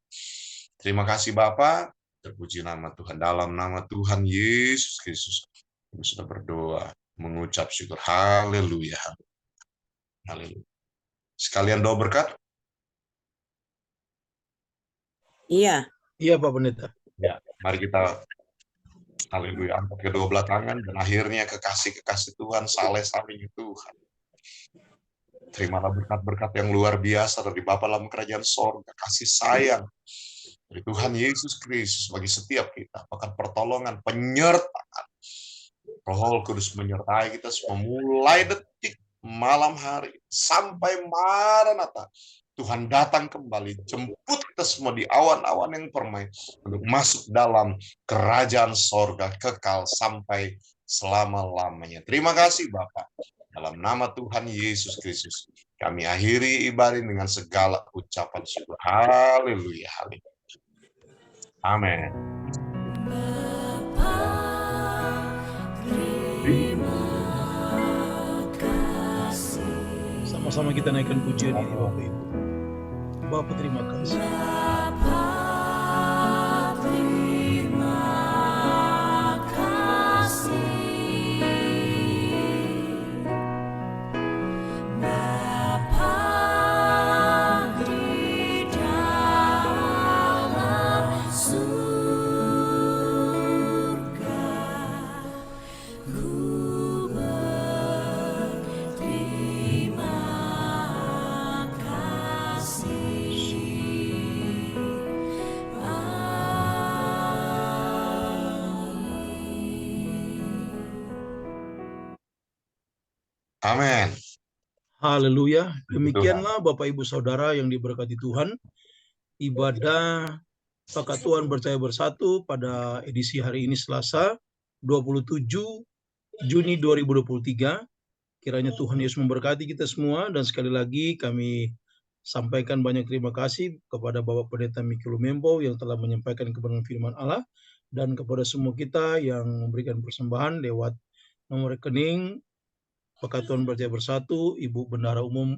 Terima kasih Bapa. Terpuji nama Tuhan. Dalam nama Tuhan Yesus Kristus, kami sudah berdoa, mengucap syukur. Haleluya. Haleluya. Sekalian doa berkat. Iya. Iya Pak Pendeta. Ya, mari kita haleluya, angkat kedua belah tangan, dan akhirnya kekasih-kekasih Tuhan, saleh-salehnya Tuhan. Terimalah berkat-berkat yang luar biasa dari Bapa dalam kerajaan sorga, kasih sayang dari Tuhan Yesus Kristus bagi setiap kita, bahkan pertolongan, penyertaan. Roh Kudus menyertai kita semua, mulai detik malam hari, sampai Maranatha. Tuhan datang kembali, jemput kita semua di awan-awan yang permai untuk masuk dalam kerajaan sorga kekal sampai selama-lamanya. Terima kasih Bapak. Dalam nama Tuhan Yesus Kristus, kami akhiri ibadah dengan segala ucapan syukur. Haleluya, haleluya. Amin. Bapa, terima kasih. Sama-sama kita naikkan pujian ini Bapak Ibu. Bapak terima kasih. Bapa, terima kasih. Bapa di dalam surga, ku berterima Amin. Haleluya. Demikianlah Bapak Ibu Saudara yang diberkati Tuhan. Ibadah Persatuan Percaya Bersatu pada edisi hari ini Selasa 27 Juni 2023. Kiranya Tuhan Yesus memberkati kita semua, dan sekali lagi kami sampaikan banyak terima kasih kepada Bapak Pendeta Miki Lumempo yang telah menyampaikan kebenaran firman Allah, dan kepada semua kita yang memberikan persembahan lewat nomor rekening Persatuan Percaya Bersatu, Ibu Bendahara Umum,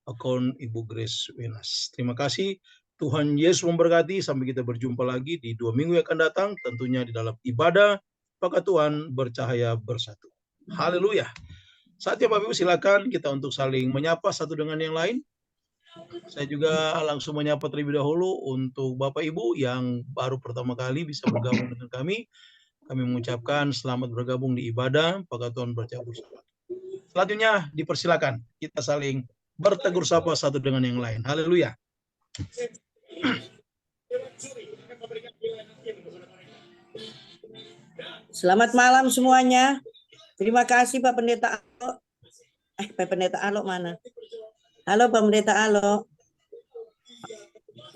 akun Ibu Grace Wenas. Terima kasih. Tuhan Yesus memberkati. Sampai kita berjumpa lagi di 2 minggu yang akan datang, tentunya di dalam ibadah Persatuan Bercahaya Bersatu. Haleluya. Saatnya Bapak Ibu silakan kita untuk saling menyapa satu dengan yang lain. Saya juga langsung menyapa terlebih dahulu untuk Bapak Ibu yang baru pertama kali bisa bergabung dengan kami. Kami mengucapkan selamat bergabung di ibadah Persatuan Bercahaya Bersatu. Selanjutnya dipersilakan kita saling bertegur sapa satu dengan yang lain. Haleluya. Selamat malam semuanya. Terima kasih Pak Pendeta Alo. Pak Pendeta Alo mana? Halo Pak Pendeta Alo.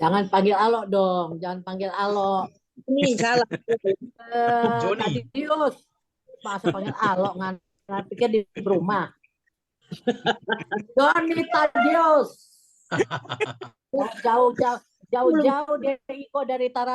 Jangan panggil Alo dong, jangan panggil Alo. Ini salah. Joni. Tadius, masa panggil Alo nggak pikir di rumah. Joni Tadius. Jauh-jauh dari Tarakan.